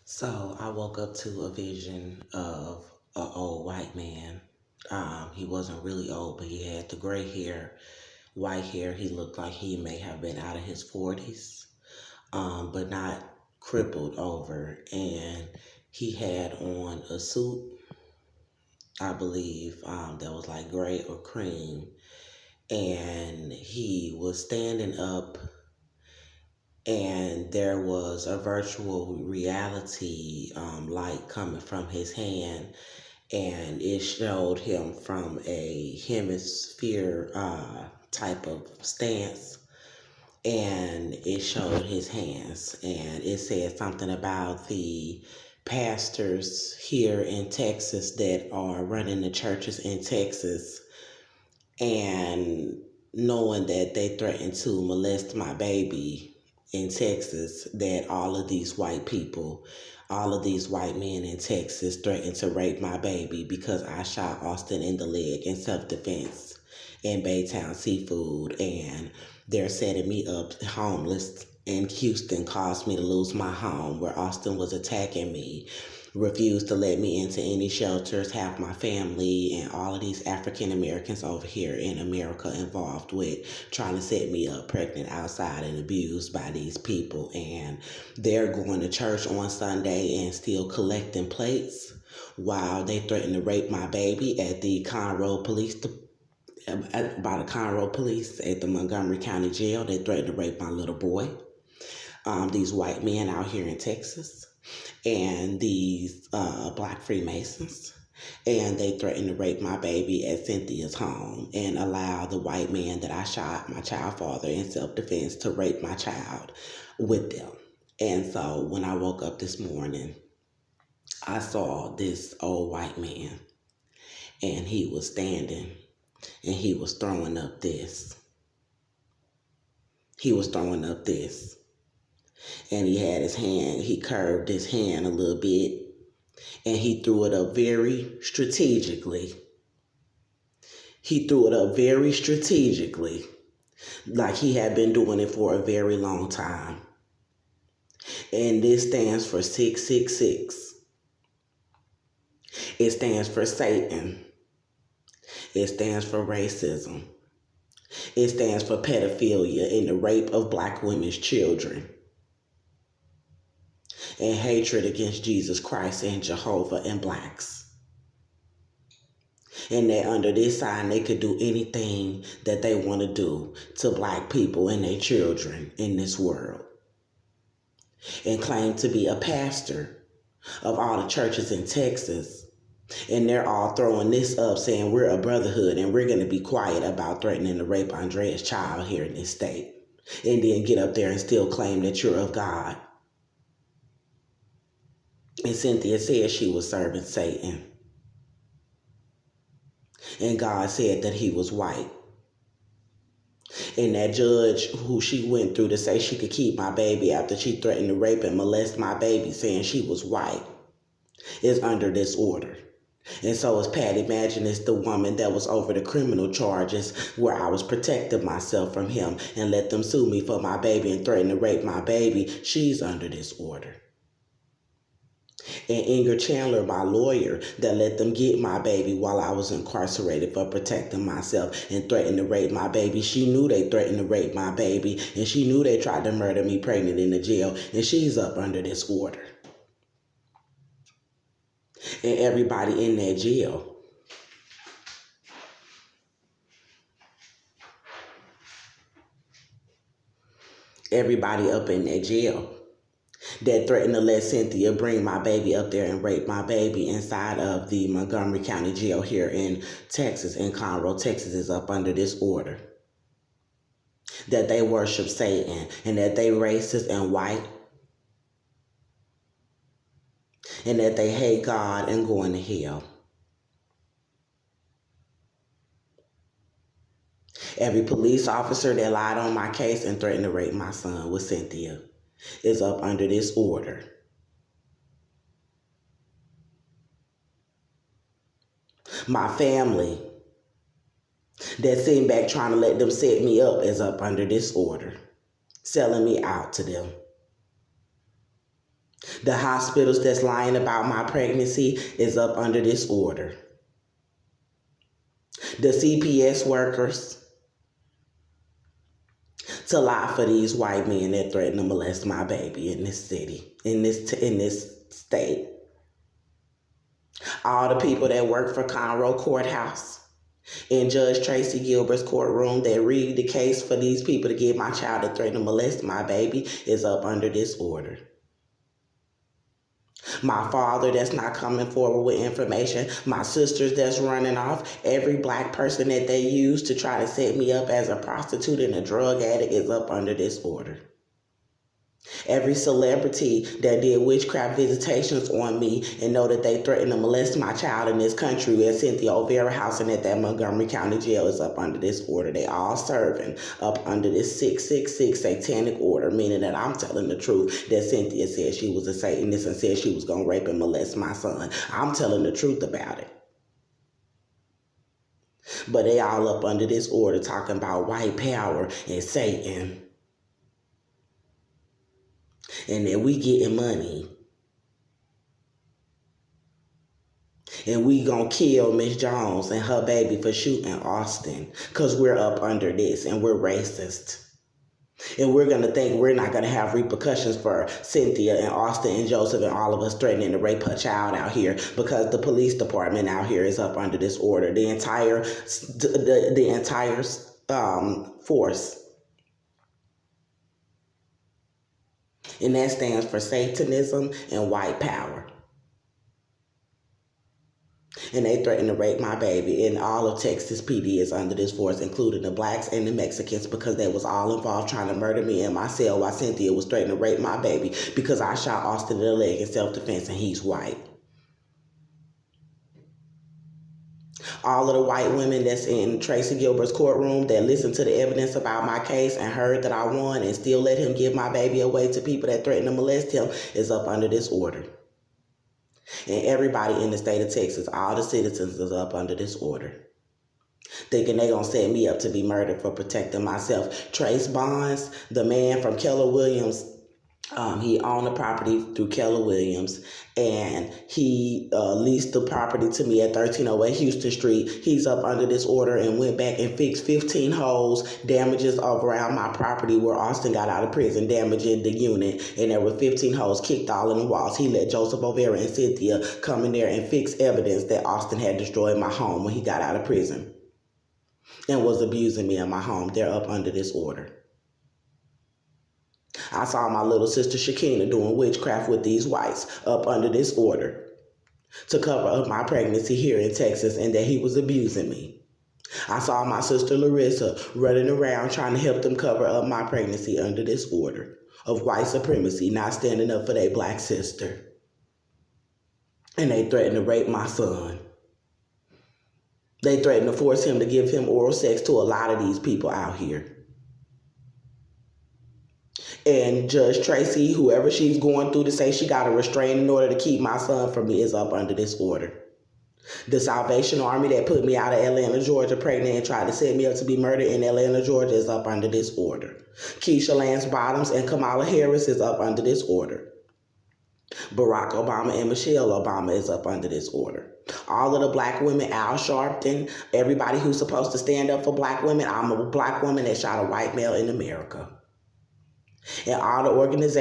So I woke up to a vision of an old white man. He wasn't really old, but he had the gray hair, white hair. He looked like he may have been out of his 40s, but not crippled over. And he had on a suit, I believe, that was like gray or cream. And he was standing up, and there was a virtual reality light coming from his hand, and it showed him from a hemisphere type of stance, and it showed his hands, and it said something about the pastors here in Texas that are running the churches in Texas, and knowing that they threatened to molest my baby in Texas, that all of these white men in Texas threatened to rape my baby because I shot Austin in the leg in self-defense in Baytown Seafood, and they're setting me up homeless in Houston, caused me to lose my home where Austin was attacking me, refused to let me into any shelters, have my family and all of these African Americans over here in America involved with trying to set me up pregnant outside and abused by these people. And they're going to church on Sunday and still collecting plates while they threaten to rape my baby at the Conroe Police by the Conroe Police at the Montgomery County Jail. They threatened to rape my little boy. These white men out here in Texas, and these black Freemasons, and they threatened to rape my baby at Cynthia's home and allow the white man that I shot, my child father, in self-defense to rape my child with them. And so when I woke up this morning, I saw this old white man, and he was standing, and he was throwing up this. He was throwing up this. And he had his hand, he curved his hand a little bit, and he threw it up very strategically. He threw it up very strategically, like he had been doing it for a very long time. And this stands for 666. It stands for Satan. It stands for racism. It stands for pedophilia and the rape of black women's children, and hatred against Jesus Christ and Jehovah and blacks. And that under this sign, they could do anything that they want to do to black people and their children in this world. And claim to be a pastor of all the churches in Texas. And they're all throwing this up, saying we're a brotherhood and we're going to be quiet about threatening to rape Andrea's child here in this state. And then get up there and still claim that you're of God. And Cynthia said she was serving Satan. And God said that he was white. And that judge who she went through to say she could keep my baby after she threatened to rape and molest my baby, saying she was white, is under this order. And so is Patty Maginnis, the woman that was over the criminal charges where I was protecting myself from him and let them sue me for my baby and threaten to rape my baby. She's under this order. And Inger Chandler, my lawyer, that let them get my baby while I was incarcerated for protecting myself and threatened to rape my baby. She knew they threatened to rape my baby, and she knew they tried to murder me pregnant in the jail, and she's up under this order. And everybody in that jail. Everybody up in that jail that threatened to let Cynthia bring my baby up there and rape my baby inside of the Montgomery County Jail here in Texas, in Conroe, Texas, is up under this order. That they worship Satan and that they racist and white and that they hate God and going to hell. Every police officer that lied on my case and threatened to rape my son with Cynthia is up under this order. My family that's sitting back trying to let them set me up is up under this order, selling me out to them. The hospitals that's lying about my pregnancy is up under this order. The CPS workers to lie for these white men that threaten to molest my baby in this city, in this state. All the people that work for Conroe Courthouse in Judge Tracy Gilbert's courtroom that read the case for these people to get my child that threatened to molest my baby is up under this order. My father that's not coming forward with information, my sisters that's running off, every black person that they use to try to set me up as a prostitute and a drug addict is up under this order. Every celebrity that did witchcraft visitations on me and know that they threatened to molest my child in this country at Cynthia O'Vera House and at that Montgomery County Jail is up under this order. They all serving up under this 666 satanic order, meaning that I'm telling the truth that Cynthia said she was a Satanist and said she was going to rape and molest my son. I'm telling the truth about it. But they all up under this order talking about white power and Satan. And then we getting money. And we gonna kill Miss Jones and her baby for shooting Austin. Because we're up under this and we're racist. And we're gonna think we're not gonna have repercussions for Cynthia and Austin and Joseph and all of us threatening to rape her child out here because the police department out here is up under this order. The entire force. And that stands for Satanism and white power. And they threatened to rape my baby. And all of Texas PD is under this force, including the blacks and the Mexicans, because they was all involved trying to murder me in my cell while Cynthia was threatening to rape my baby because I shot Austin in the leg in self-defense and he's white. All of the white women that's in Tracy Gilbert's courtroom that listened to the evidence about my case and heard that I won and still let him give my baby away to people that threaten to molest him is up under this order. And everybody in the state of Texas, all the citizens is up under this order. Thinking they gonna set me up to be murdered for protecting myself. Trace Bonds, the man from Keller Williams, he owned the property through Keller Williams, and he leased the property to me at 1308 Houston Street. He's up under this order and went back and fixed 15 holes, damages around my property where Austin got out of prison, damaging the unit, and there were 15 holes kicked all in the walls. He let Joseph O'Vera and Cynthia come in there and fix evidence that Austin had destroyed my home when he got out of prison and was abusing me in my home. They're up under this order. I saw my little sister Shakina doing witchcraft with these whites up under this order to cover up my pregnancy here in Texas and that he was abusing me. I saw my sister Larissa running around trying to help them cover up my pregnancy under this order of white supremacy, not standing up for their black sister. And they threatened to rape my son. They threatened to force him to give him oral sex to a lot of these people out here. And Judge Tracy, whoever she's going through to say she got a restraining order to keep my son from me is up under this order. The Salvation Army that put me out of Atlanta, Georgia pregnant and tried to set me up to be murdered in Atlanta, Georgia is up under this order. Keisha Lance Bottoms and Kamala Harris is up under this order. Barack Obama and Michelle Obama is up under this order. All of the black women, Al Sharpton, everybody who's supposed to stand up for black women, I'm a black woman that shot a white male in America. And all the organizations